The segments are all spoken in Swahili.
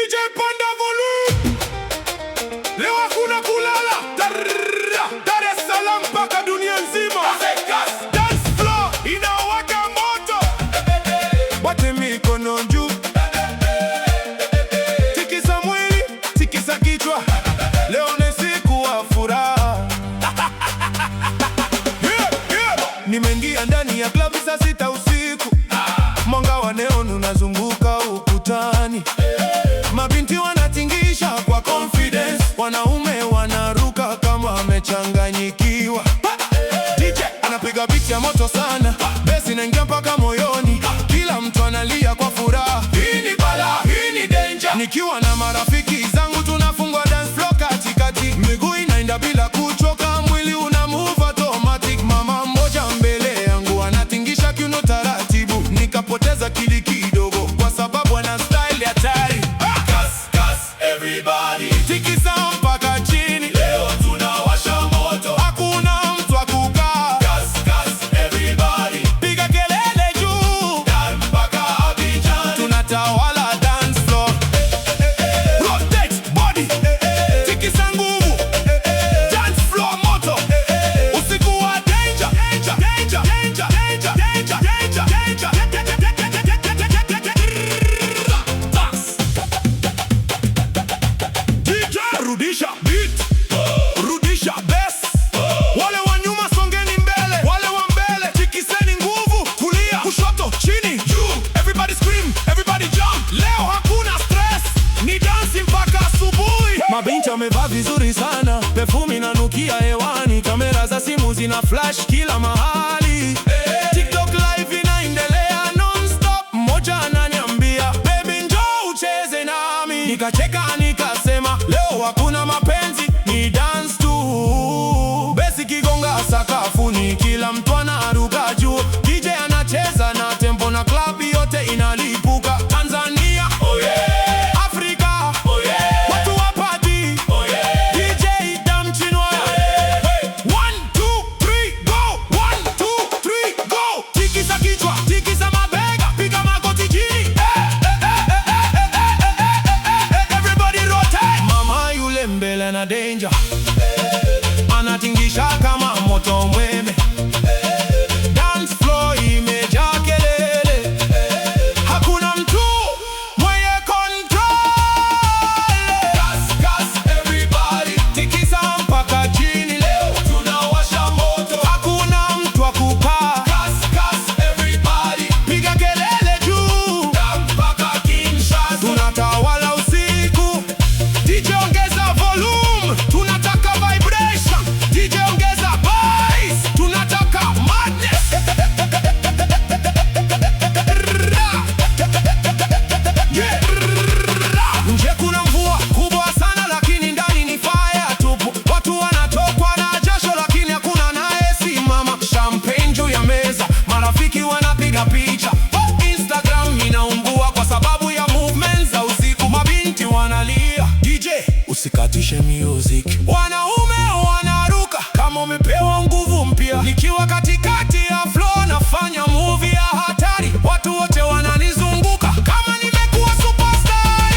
DJ panda volume. Leo hakuna kulala. Dar es Salaam mpaka dunia nzima. Dance floor inawaka moto. Wote mikono juu. Tikisa mwili, tikisa kichwa. Leo ni siku ya furaha. Nimeingia ndani ya klabu saa 6 usiku. Mwanga wa neon unazunguka ukutani. Mabinti wanatingisha kwa confidence. Wanaume wanaruka kama wamechanganyikiwa. DJ anapiga beat ya moto sana. Bass inaingia mpaka moyoni. Kila mtu analia kwa furaha. Hii ni bala, hii ni danger. Nikiwa na marafiki zangu tunafungwa dance floor katikati. Miguu inaenda bila kuchoka, mwili una move automatic. Mama mmoja mbele yangu anatingisha kiuno taratibu. Nikapoteza kili kidogo kwa sababu ana style hatari. Everybody tikisa mpaka chini. Leo tunawasha moto. Hakuna mtu wa kukaa. Everybody piga kelele juu. Dan mpaka Abidjan. Tunatawala dance floor. Rotate body. Tikisa nguvu. Dance floor moto. Usiku wa danger. Danger, danger, danger, danger, danger, danger. Rudisha beat, rudisha bass. Wale wa nyuma songeni mbele, wale wa mbele tikiseni nguvu. Kulia, kushoto, chini, juu. Everybody scream, everybody jump. Leo hakuna stress, ni dance mpaka asubuhi. Mabinti wamevaa vizuri sana, perfume inanukia hewani. Kamera za simu zina flash kila mahali. TikTok live inaendelea non-stop. Mmoja ananiambia, baby njoo ucheze nami. Nikacheka nikasema, leo hakuna mapenzi, ni dance tu. Besi kigonga sakafuni, kila mtu anaruka juu. DJ anacheza na tempo na club yote inalipuka. Tanzania, oh yeah. Afrika, oh yeah. Watu wa party, oh yeah. DJ Damchinwa, yeah. Hey. 1, 2, 3, go. 1, 2, 3, go. Tikisa kichwa, tikisa mabega, piga magoti chini. Everybody rotate. Mama yule mbele na danger. Anatingisha kama moto umeme. Dance floor imejaa kelele. Hakuna mtu mwenye control. Everybody tikisa mpaka chini. Leo tunawasha moto. Hakuna mtu wa kukaa. Everybody piga kelele juu. Mpaka Kinshasa. Tunatawala usiku. DJ ongeza volume. Tunataka vibration. DJ ongeza bass. Tunataka madness. Yeah. Nje kuna mvua kubwa sana lakini ndani ni fire tupu. Watu wanatokwa na jasho lakini hakuna anayesimama. Champagne juu ya meza, marafiki wanapiga picha. Instagram inaungua kwa sababu ya movements za usiku. Mabinti wanalia, DJ usikatishe music. Wanaume wanaruka kama umepewa nguvu mpya. Nikiwa katikati ya floor nafanya movie ya hatari. Watu wote wananizunguka kama nimekuwa superstar.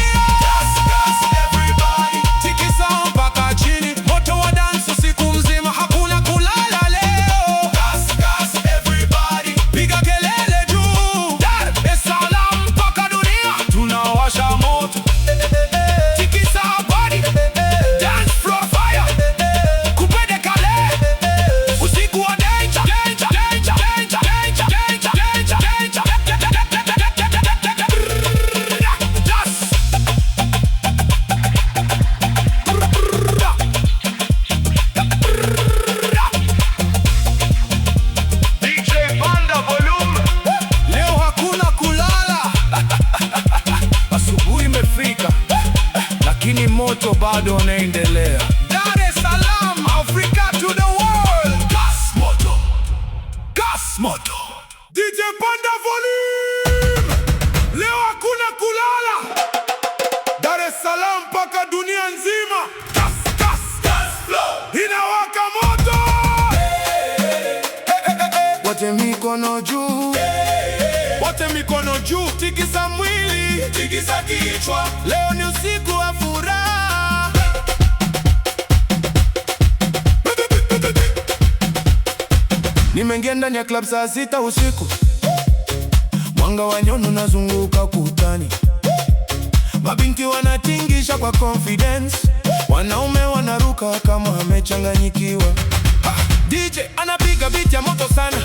Everybody tikisa mpaka chini. Moto wa dance usiku mzima, hakuna kulala leo. Everybody piga kelele juu. Dar es Salaam mpaka dunia tunawasha moto. Tikisa body, dance floor fire. Kupede kale, usiku wa danger. Danger, danger, danger, danger, danger, danger, danger. DJ panda volume. Leo hakuna kulala. Asubuhi imefika, lakini moto bado unaendelea. Dar es Salaam, Africa to the world. Gas moto, gas moto. DJ panda volume. Leo hakuna kulala. Dar es Salaam mpaka dunia nzima. Gas flow inawaka moto. Wote mikono juu. Wote mikono juu. Tikisa mwili, tikisa kichwa. Leo ni usiku. Nimeingia ndani ya club saa 6 usiku, mwanga wa neon unazunguka kutani, mabinti wanatingisha kwa confidence, wanaume wanaruka kama wamechanganyikiwa. DJ anapiga beat ya moto sana,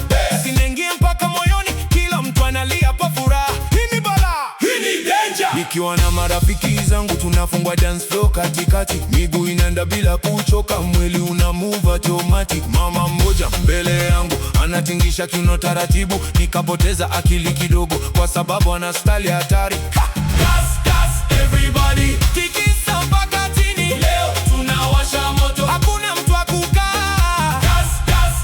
zinaingia mpaka moyoni, kila mtu analia kwa furaha. Hii ni balaa, hii ni danger. Nikiwa na marafiki zangu tunafungwa dance floor katikati, miguu inaenda bila kuchoka, mwili una move automatic. Mama mmoja mbele yangu anatingisha kiuno taratibu, nikapoteza akili kidogo kwa sababu ana style hatari. Everybody tikisa mpaka chini, leo tunawasha moto, hakuna mtu wa kukaa.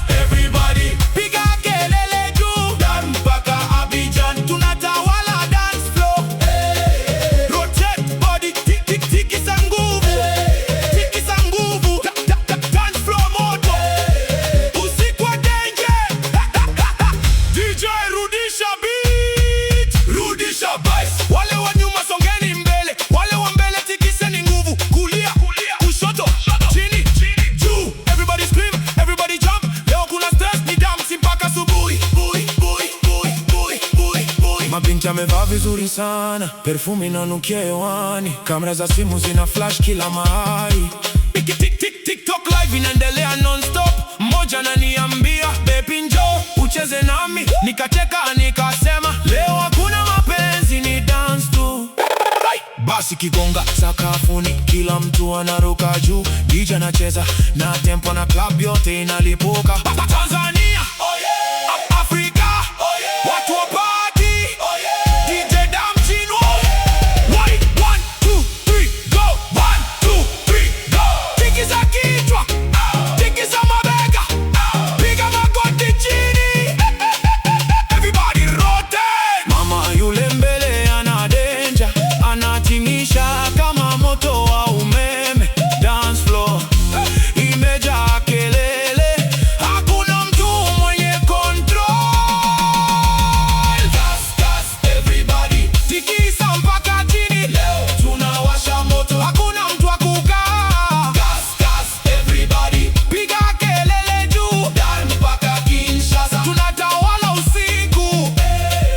Everybody piga kelele juu, dan mpaka Abidjan, tunatawala dance floor. Rotate body, tikisa nguvu, tikisa nguvu, dance floor moto, usiku wa danger. DJ rudisha beat, rudisha bass, wale wa nyuma songeni mbele, wale wa mbele tikiseni nguvu, kulia, kushoto, chini, juu. Everybody scream, everybody jump, leo kuna stress ni dance mpaka asubuhi. Mabinti amevaa vizuri sana, perfume inanukia hewani, kamera za simu zina flash kila mahali, TikTok live inaendelea non-stop. Mmoja ananiambia baby njoo ucheze nami, nikacheka nikasema leo hakuna mapenzi, ni dance tu. Basi kigonga sakafuni, kila mtu anaruka juu, DJ anacheza na tempo na club yote inalipuka. Tanzania, oh yeah. Afrika, oh yeah. Watu wa party, oh yeah. DJ Damjino, oh yeah. 1, 2, 3, go. 1, 2, 3, go. Tikisa kichwa, tikisa mabega, piga magoti chini. Everybody rotate. Mama yule mbele ana danger, anatingisha kama moto wa umeme. Dance floor imejaa kelele, hakuna mtu mwenye control. Everybody tikisa mpaka chini, leo tunawasha moto, hakuna mtu wa kukaa. Everybody piga kelele juu, dan mpaka Kinshasa, tunatawala usiku.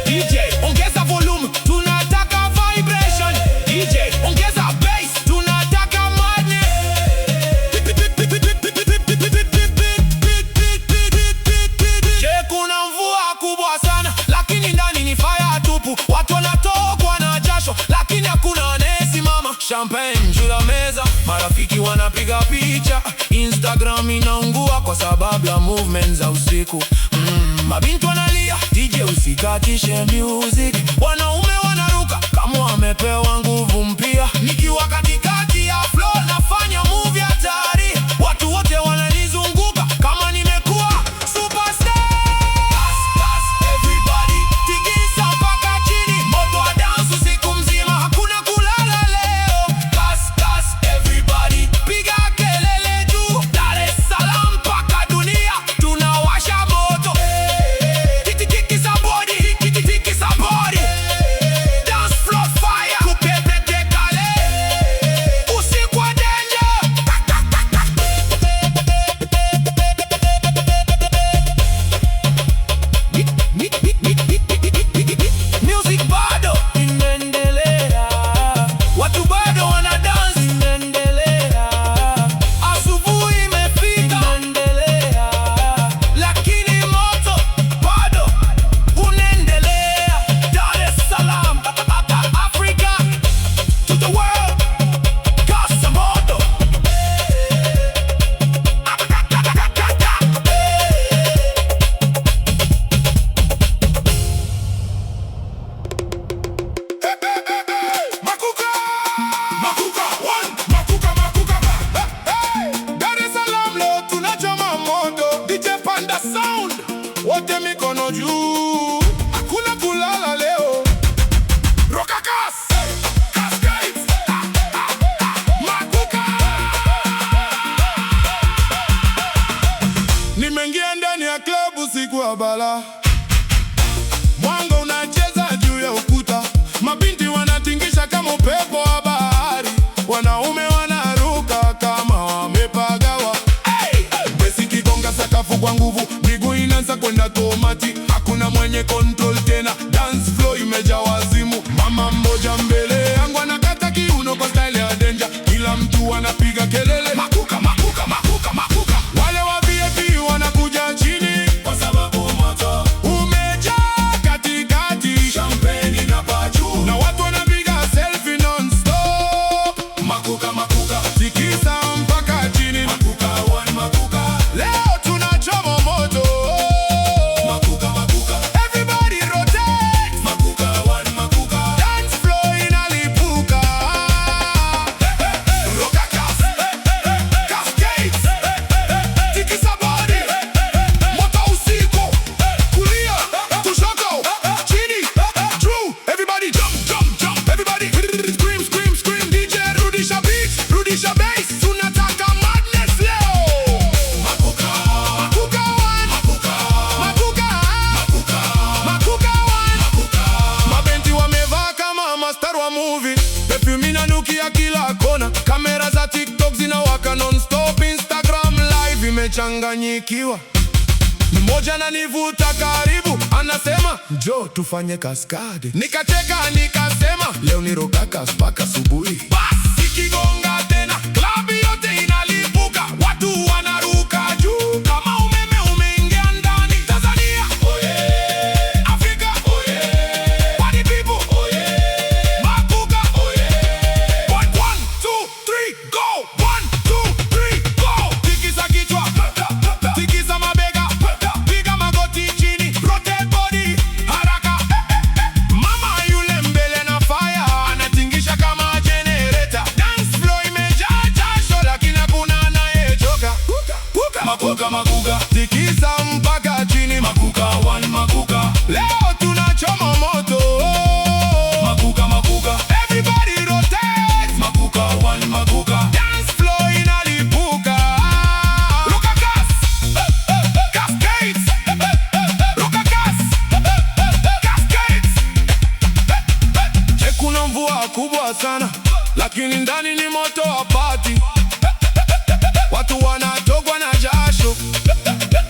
DJ ongeza volume, tunataka vibration. DJ ongeza bass, tunataka madness. Je, kuna mvua kubwa sana, lakini ndani ni fire tupu, watu wanatokwa na jasho, lakini hakuna anayesimama. Champagne juu ya meza, marafiki wanapiga picha, Instagram inaungua kwa sababu ya movement za usiku. Mabinti wanalia, DJ usikatishe music, wanaume wanaruka kama wamepewa nguvu mpya. Nikiwa katikati ya floor nafanya move ya hatari, watu wote wananizunguka kama nimekuwa superstar. Everybody tikisa mpaka chini, moto wa dance usiku mzima, hakuna kulala leo. Everybody piga kelele juu, Dar es Salaam mpaka dunia, tunawasha moto. Tikisa body, tikisa body, dance floor fire, kupepete kale, usiku wa danger. Music bado inaendelea, watu bado wana dance, inaendelea. Asubuhi imefika, inaendelea, lakini moto bado unaendelea. Dar es Salaam, Africa, to the world, Casa moto. Makuka, one, makuka. Dar es Salaam leo tunachoma moto, DJ panda sound, wote mikono juu, hakuna kulala leo. Roka Cascades, Makuka. Nimeingia ndani ya club usiku wa bala, mwanga unacheza juu ya ukuta, mabinti wanatingisha kama upepo wa bahari, wanaume wanaruka kama wamepagawa. Besi kigonga sakafu kwa nguvu, miguu inaanza kwenda tomati. Hakuna mwenye control tena, dance floor imejaa wazimu. Mama mmoja mbele yangu anakata kiuno kwa style ya danger. Kila mtu anapiga kelele makuka, makuka, makuka, makuka. Wale wa VIP wanakuja chini kwa sababu moto umejaa katikati, champagne inapaa juu na watu wanapiga selfie non-stop. Makuka, makuka, tikisa mpaka chini. Makuka one, makuka. Leo tunachoma moto. Makuka, makuka. Everybody rotate. Makuka one, makuka. Dance floor inalipuka. Roka kas, cascades. Tikisa body. Moto usiku. Kulia, kushoto, chini, juu. Everybody jump, jump, jump. Everybody scream, scream, scream. DJ rudisha beat, rudisha bass. Tunataka madness leo. Makuka, makuka one, makuka, makuka, makuka, makuka one, makuka. Mabenti wamevaa kama master wa movie. Perfume inanukia kila kona. Kamera za TikTok zinawaka non-stop. Instagram live imechanganyikiwa. Mmoja ananivuta karibu, anasema njoo tufanye kaskade. Nikacheka nikasema leo ni rokakas mpaka asubuhi. Basi kigonga tena, klabu yote inalipuka. Watu wanaruka juu kama umeme umeingia ndani. Tanzania oye, Afrika oye, party people oye, makuka oye. 1, 2, 3 go, 1, 2, 3 go. Tikisa kichwa, tikisa mabega, piga magoti chini, rotate body haraka. Mama yule mbele na fire anatingisha kama generator. Dance floor imejaa jasho lakini hakuna anayechoka. Makuka, makuka, tikisa mpaka chini. Makuka one, makuka. Leo tunachoma moto. Makuka, makuka. Everybody rotate. Makuka one, makuka. Dance floor inalipuka. Ruka gas, cascades. Ruka gas, cascades. Kuna mvua kubwa sana lakini ndani ni moto wa party. Watu wanatokwa na jasho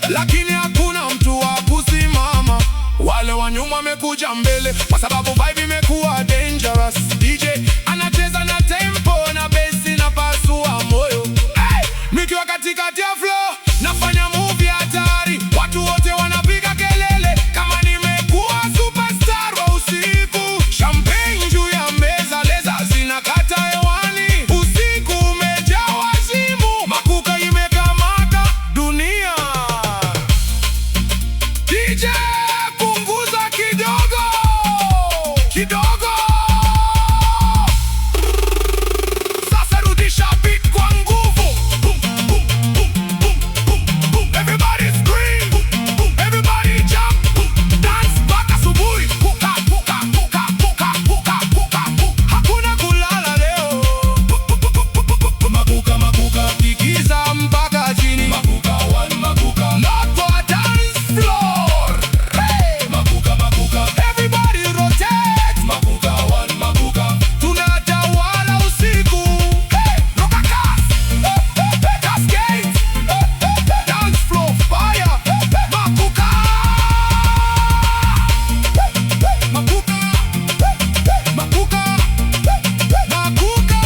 lakini hakuna mtu wa kusimama. Wale wa nyuma wamekuja mbele kwa sababu vibe imekuwa dangerous. DJ anacheza na tempo na bass inapasua moyo. Hey! Nikiwa katikati ya flow nafanya move ya hatari. Watu wote wanapiga kelele kama nimekuwa superstar wa usiku. Champagne juu ya meza, leza zinakata hewani. Usiku umejaa wazimu, makuka imekamata dunia. DJ punguza kidogo, kidogo. Sasa rudisha beat kwa nguvu. Boom, boom, boom, boom, boom, boom. Everybody scream. Boom, boom. Everybody jump. Boom. Dance mpaka asubuhi. Puka, puka, puka, puka, puka, puka, puka. Hakuna kulala leo. Makuka, makuka. Tikisa mpaka chini. Makuka one, makuka. Not for dance floor. Hey! Makuka, makuka. Everybody rotate. Makuka one, makuka. Tunatawala usiku. Hey! Roka gas, cascades. Dance floor fire. Makuka. Makuka. Makuka. Makuka.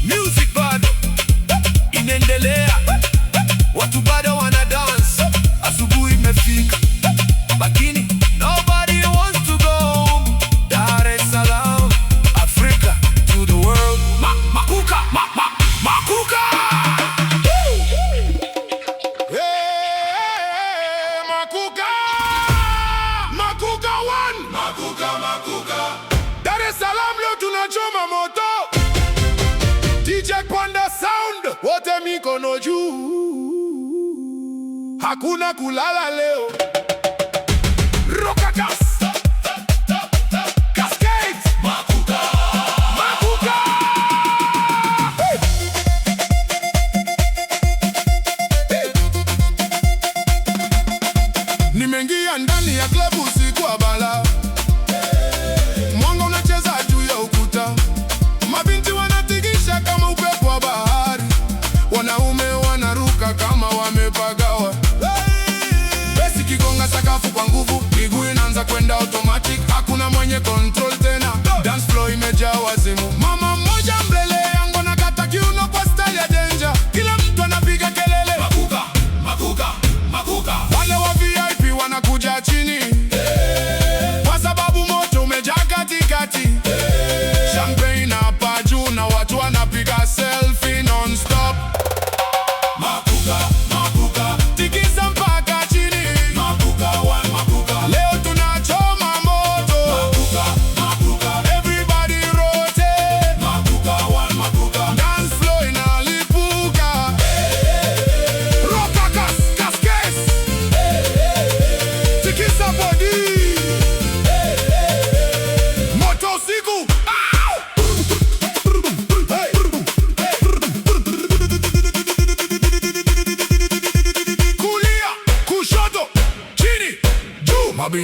Music bado inaendelea. Watu bado wana dance. Asubuhi imefika lakini nobody wants to go home. Dar es Salaam, Africa to the world. Makuka, makuka. Hey, makuka. Makuka one. Makuka, makuka. Dar es Salaam leo tunachoma moto. DJ Panda sound, wote mikono juu. Hakuna kulala leo. Roka gas, cascades. Makuka, makuka. Hey! Hey! Nimeingia ndani ya klabu usiku wa bala. Mwanga unacheza juu ya ukuta. Mabinti wanatingisha kama upepo wa bahari. Wanaume wanaruka kama wamepagawa.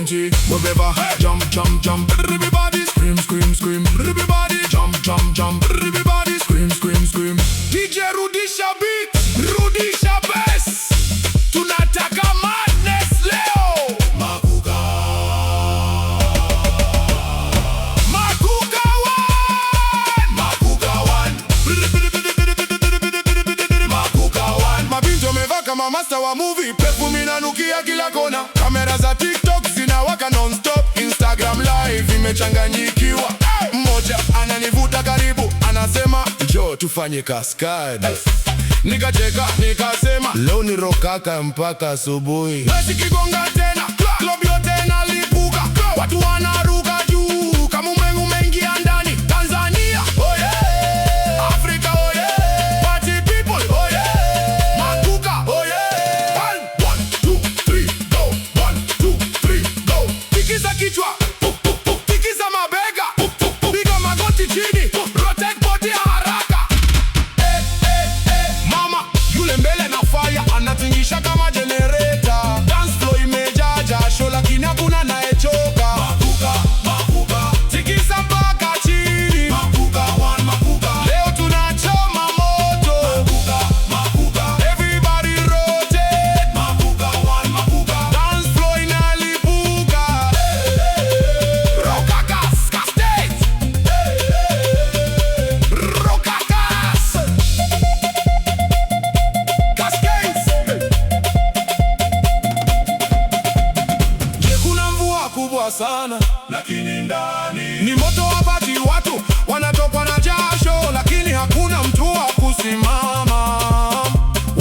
Binti, wherever, jump, jump, jump. Everybody scream, scream, scream. Everybody jump, jump, jump. Everybody scream, scream, scream. DJ rudisha beat, rudisha bass. Tunataka madness leo. Makuka. Makuka one. Makuka one. Makuka one. Mabinti wamevaa kama master wa movie. Perfume inanukia kila kona. Kamera za TikTok zinawaka non-stop. Instagram live imechanganyikiwa. Mmoja ananivuta karibu, anasema njoo tufanye kaskade. Nikacheka nikasema leo ni rokaka mpaka asubuhi. Basi kigonga tena, club yote inalipuka. Watu wanaruka juu kama umeme umeingia ndani. Tanzania, oh yeah! Africa, oh yeah! Party people, oh yeah! Makuka, oh yeah! 1, 2, 3, go! 1, 2, 3, go! Tikisa kichwa, tikisa mabega, piga magoti chini, rotate body haraka. Mama yule mbele na fire anatingisha kama generator. Dance floor imejaa jasho lakini hakuna anayechoka. Makuka, makuka, tikisa mpaka chini. Makuka one, makuka, leo tunachoma moto. Makuka, makuka, everybody rotate. Makuka one, makuka, dance floor inalipuka. Rokakas, cascade. Rokakas, cascades. Je, kuna mvua kubwa sana lakini ndani ni moto wapati, watu wanatokwa na jasho lakini hakuna mtu wa kusimama.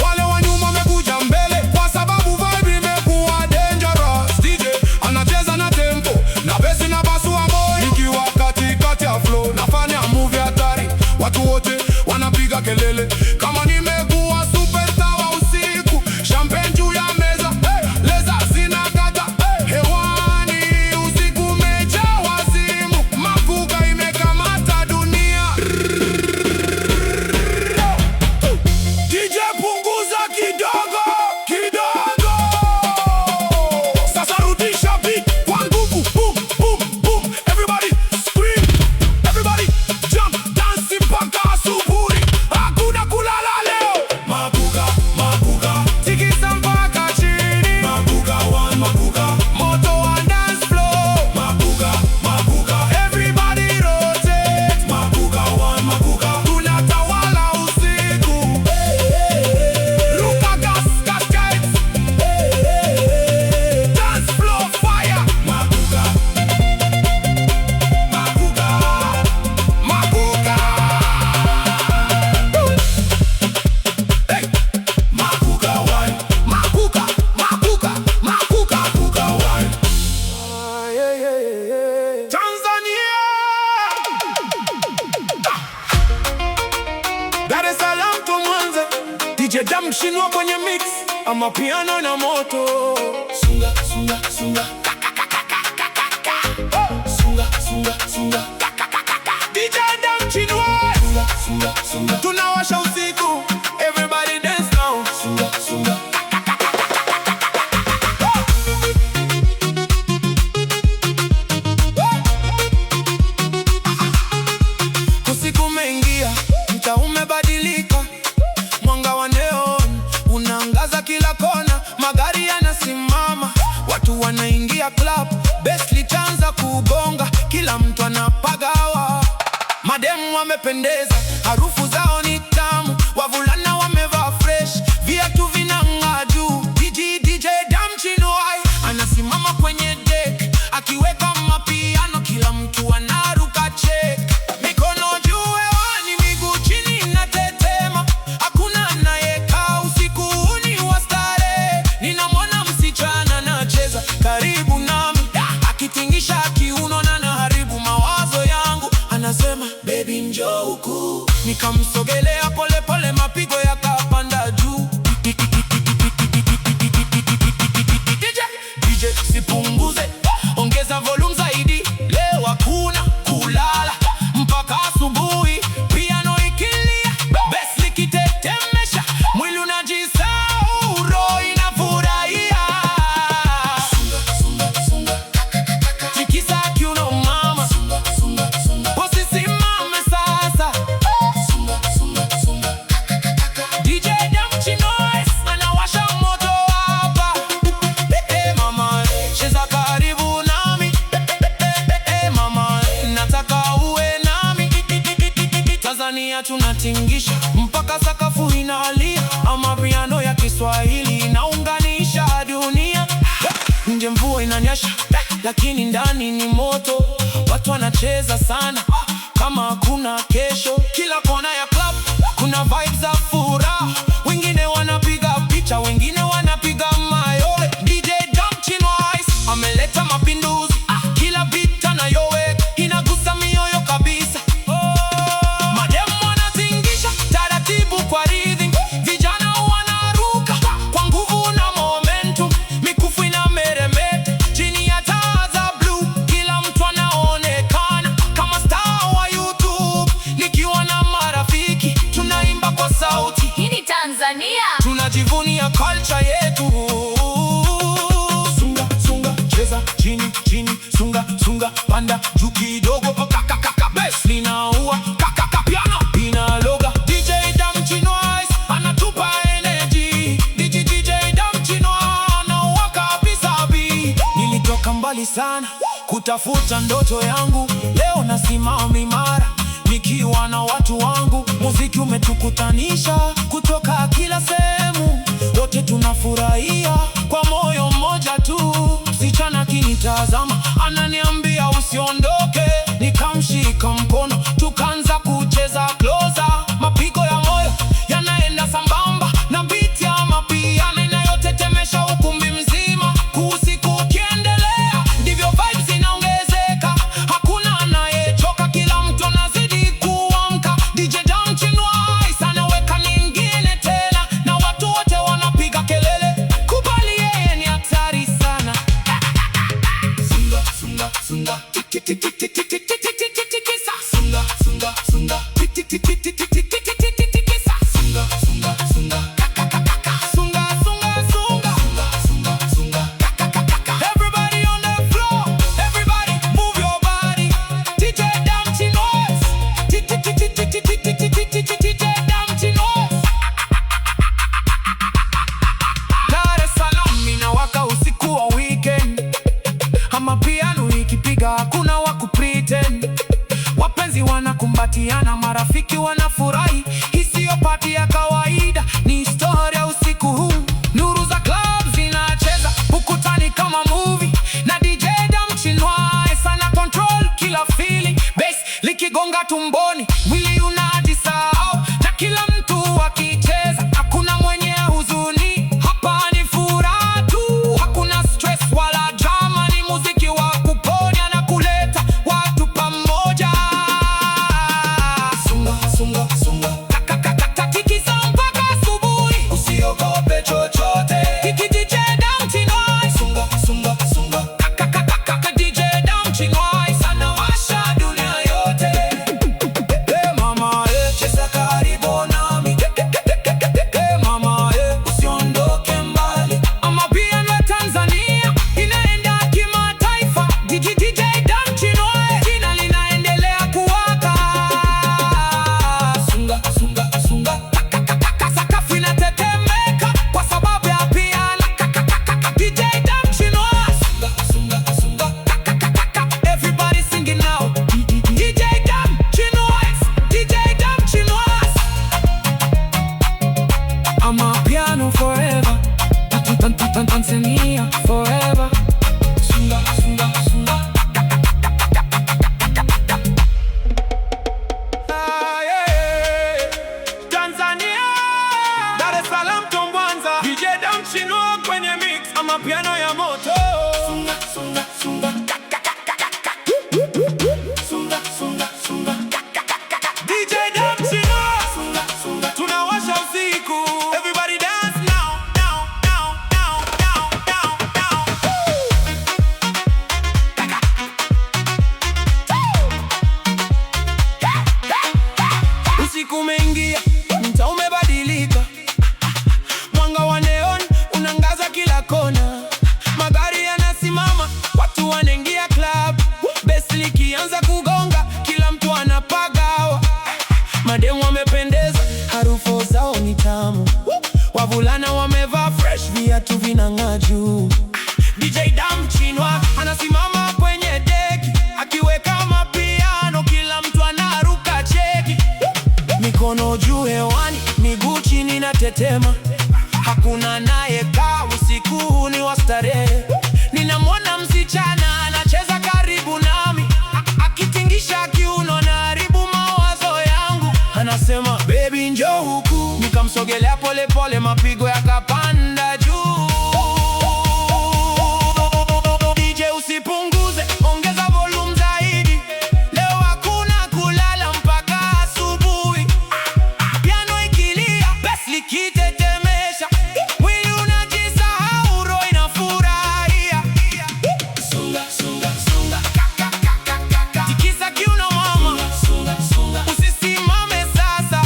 Wale wa nyuma wamekuja mbele kwa sababu vibe imekuwa dangerous. DJ anacheza na tempo na bass na basu wa boy. Nikiwa katikati ya flow nafanya move hatari. Watu wote wanapiga kelele kama nimekuwa superstar wa usiku. Champagne juu ya meza, leza zinakata hewani. Usiku umejaa wazimu, makuka imekamata dunia. DJ punguza kidogo, kidogo. Sasa rudisha beat kwa nguvu. Boom, boom, boom. Everybody scream. Everybody jump, dance mpaka asubuhi. Hakuna kulala leo. Makuka, makuka, tikisa mpaka chini. Makuka one, makuka, moto wa dance floor. Makuka, makuka, everybody rotate. Makuka one, makuka, tunatawala usiku. Ruka cascades, dance floor fire. Makuka, makuka, makuka. Hey, makuka one, makuka, makuka, makuka, makuka one. Tanzania, Dar es Salaam to Mwanza. DJ Dam Shinwa kwenye mix, ama piano na moto. Sunga, sunga, sunga. Sunga, sunga, sunga. DJ Dam Shinwa. Sunga, sunga, sunga. Tunawasha usiku. Everybody dance now. Sunga, sunga. Usiku umeingia, mtaa umebadilika. Mwanga wa neon unaangaza kila kona. Magari yanasimama, watu wanaingia club. Bass litaanza kugonga, kila mtu anapagawa. Mademu wamependeza, harufu zao ni tamu. Wavulana wamevaa fresh, viatu vinang'aa juu. DJ Dam Chinwai anasimama kwenye deck, akiweka mapiano, kila mtu anaruka check. Mikono juu hewani, miguu chini inatetema. Hakuna anayekaa, usiku huu ni wa starehe. Ninamwona msichana anacheza karibu nami, akitingisha kiuno na naharibu mawazo yangu. Anasema baby njoo huku, nikamsogelea pole pole, mapigo yakapanda juu. DJ sipunguze, ongeza volume zaidi. Leo hakuna kulala mpaka asubuhi. Piano ikilia, bass likitetemesha, mwili unajisahau, roho inafurahia. Sunga, sunga, sunga. Tanzania tunatingisha mpaka sakafu inalia. Amapiano ya Kiswahili inaunganisha dunia. Nje mvua inanyesha, lakini ndani ni moto. Watu wanacheza sana kama hakuna kesho. Kila kona ya club kuna vibes za furaha. Wengine wanapiga picha, wengine wanapiga mayowe. DJ Dam Chino Ice ameleta mapinduzi. Kila beat anayoweka inagusa mioyo kabisa. Mademu wanatingisha taratibu kwa rhythm. Vijana wanaruka kwa nguvu na momentum. Mikufu inameremeta chini ya taa za blue. Kila mtu anaonekana kama star wa YouTube. Nikiwa na marafiki tunaimba kwa sauti. Hii ni Tanzania, tunajivunia culture yetu. Sunga, sunga, cheza chini, chini, sunga, sunga, panda juu kidogo. Kakakaka, bass linaua, kakaka, piano inaloga. DJ Dam Chino Ice anatupa energy. DJ Dam Chino anaua kabisa beat. Nilitoka mbali sana kutafuta ndoto yangu. Leo nasimama imara nikiwa na watu wangu. Muziki umetukutanisha kutoka kila sehemu. Wote tunafurahia kwa moyo mmoja tu. Msichana kinitazama ananiambia usiondoke. Nikamshika mkono tukaanza kucheza closer. Mapigo ya moyo yanaenda sambamba na beat ya mapiano inayotetemesha ukumbi mzima. Usiku ukiendelea ndivyo vibes inaongezeka. Hakuna anayechoka, kila mtu anazidi kuamka. DJ Dam Chino Ice anaweka nyingine tena na watu wote wanapiga kelele. Kubali yeye ni hatari sana. Sunga, sunga, sunga, tik tik tik tik tik tik tik tik tik tik tik sa. Sunga, sunga, sunga, tik tik tik tik tik tik tik tik tik tik tik tik sa. Sunga, sunga, sunga, kakakaka. Sunga, sunga, sunga, sunga, sunga, kakakaka. Everybody on the floor, everybody move your body. DJ Dam Chino Ice, tik tik tik tik tik tik tik tik tik tik DJ Dam Chino Ice. Dar es Salaam inawaka usiku wa weekend. Amapiano ikipiga hakuna wa kupretend. Wapenzi wanakumbatiana, marafiki wanafurahi. Hii siyo party ya kawaida, ni historia usiku huu. Nuru za club zinacheza ukutani kama movie. Na DJ Dam Chino Ice ana control kila feeling. Bass likigonga tumboni, mwili unajisahau. Na kila mtu akicheza hakuna mwenye huzuni. Hapa ni furaha tu, hakuna stress wala drama. Ni muziki wa kuponya na kuleta watu pamoja. Sunga, sunga, sunga, kakakaka, tikisa mpaka asubuhi. Usiogope chochote. DJ Dam Chino Ice. Sunga, sunga, sunga, kakakaka, DJ Dam Chino Ice anawasha dunia yote. Hey mama, cheza karibu nami. Hey mama, usiondoke mbali. Amapiano ya Tanzania inaenda kimataifa. DJ Dam Chino Ice, jina linaendelea kuwaka. Sunga, sunga, sunga, kakakaka, sakafu inatetemeka kwa sababu ya piano. Kakakaka, DJ Dam Chino Ice. Sunga, sunga, sunga, kakakaka, everybody singing now. DJ Dam Chino Ice, DJ Dam Chino Ice. Amapiano forever, Tanzania forever. Sunga, sunga, sunga. Tanzania, Dar es Salaam to Mwanza. DJ Dam Chino kwenye mix, amapiano ya moto. Sunga, sunga, sunga. Sunga, sunga, sunga. DJ Dam Chino. Sunga, sunga. Tunawasha usiku. Everybody dance now, now, now, now, now, now, now. Usiku umeingia, mtaa umebadilika. Mwanga wa neon unangaza kila kona. Magari yanasimama, watu wanaingia club. Bass likianza kugonga, kila mtu anapagawa. Mademu wamependeza, harufu zao ni tamu. Wavulana wamevaa fresh, viatu vinang'aa juu. DJ Dam Chino anasimama kwenye deki akiweka mapiano, kila mtu anaruka cheki. kutetema, hakuna nayekaa usiku ni wa starehe. Ninamwona msichana anacheza karibu nami, akitingisha kiuno na haribu mawazo yangu. Anasema baby njoo huku, nikamsogelea pole pole, mapigo yakapanda juu. DJ usipunguze, ongeza volume zaidi, leo hakuna kulala mpaka asubuhi. Piano ikilia, bass likitetemesha, mwili unajisahau, roho inafurahia. Sunga, sunga, sunga, kaka, kaka, kaka. Tikisa kiuno mama, sunga, sunga, usisimame sasa.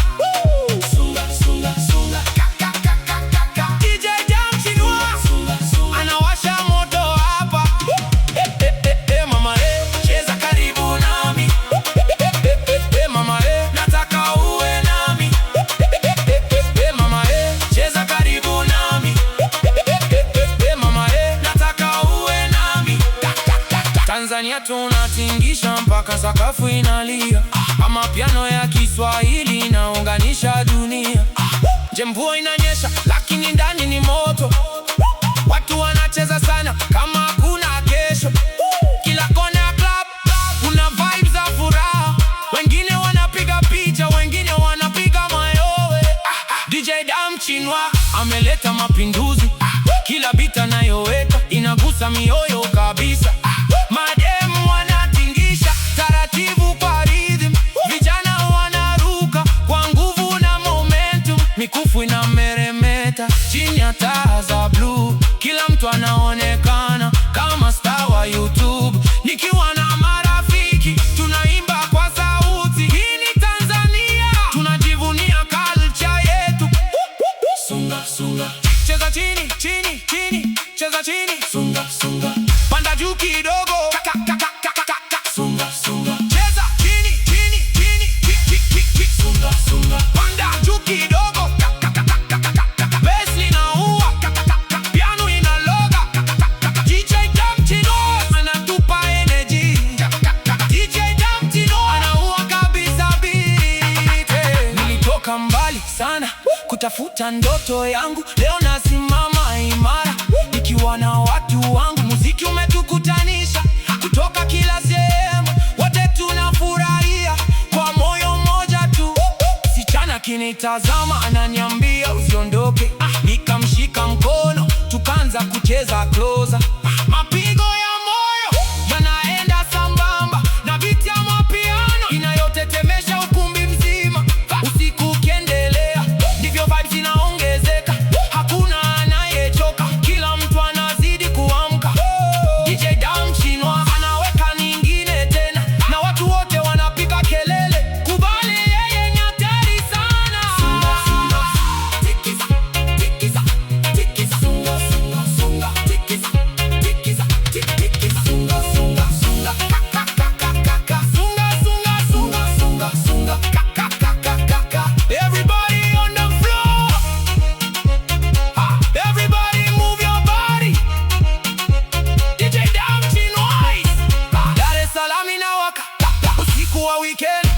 Sunga, sunga, sunga, kaka, kaka, kaka. DJ Dam Chinois anawasha moto hapa. Mama cheza karibu nami. Mama nataka uwe nami. Mama cheza karibu nami. Mama nataka uwe nami. Tanzania tunatingisha mpaka sakafu inalia, kama piano ya Kiswahili inaunganisha dunia. Je, mvua inanyesha lakini ndani ni moto, watu wanacheza sana kama hakuna kesho. Kila kona ya club kuna vibes za furaha, wengine wanapiga picha, wengine wanapiga mayowe. DJ Dam Chinois ameleta mapinduzi, kila beat anayoweka inagusa mioyo kabisa. Madem wanatingisha taratibu kwa rhythm, vijana wanaruka kwa nguvu na momentum, mikufu inameremeta chini ya taa za blue, kila mtu anaonekana kama star wa YouTube. Nikiwa na marafiki tunaimba kwa sauti, hii ni Tanzania, tunajivunia culture yetu. Sunga, sunga, cheza chini, chini, chini, cheza chini. Sunga, sunga, panda juu kidogo. Kaka, kaka, kaka, kaka. Sunga, sunga, cheza chini, chini, chini, chini. Sunga, sunga, panda juu kidogo. Kaka, kaka, kaka, kaka. Bass linaua. Kaka, kaka, piano inaloga. Kaka, kaka. DJ Dam Chinois anatupa energy. Kaka, kaka. DJ Dam Chinois anaua kabisa beat. Nilitoka mbali sana kutafuta ndoto yangu, leo nasimama imara nikiwa na watu wangu. Muziki umetukutanisha kutoka kila sehemu, wote tunafurahia kwa moyo mmoja tu. Sichana kinitazama ananiambia usiondoke, nikamshika mkono tukaanza kucheza closer. Mapigo ya moyo yanaenda sambamba na beat ya mapiano inayotetemesha ukumbi mzima. Usiku ukiendelea ndivyo vibes zinaongezeka, hakuna anayechoka, kila mtu anazidi kuamka. DJ Dam Chinois anaweka nyingine tena, na watu wote wanapiga kelele, kubali yeye ni hatari sana. Sunga, sunga, tikisa, tikisa, tikisa. Sunga, sunga, sunga, tikisa, tikisa, tikisa. Sunga, sunga, sunga, kaka, kaka, kaka. Sunga, sunga, sunga, sunga, sunga, kaka, kaka, kaka. Everybody on the floor. Everybody move your body. DJ Dam Chinois. Dar es Salaam inawaka, usiku wa weekend.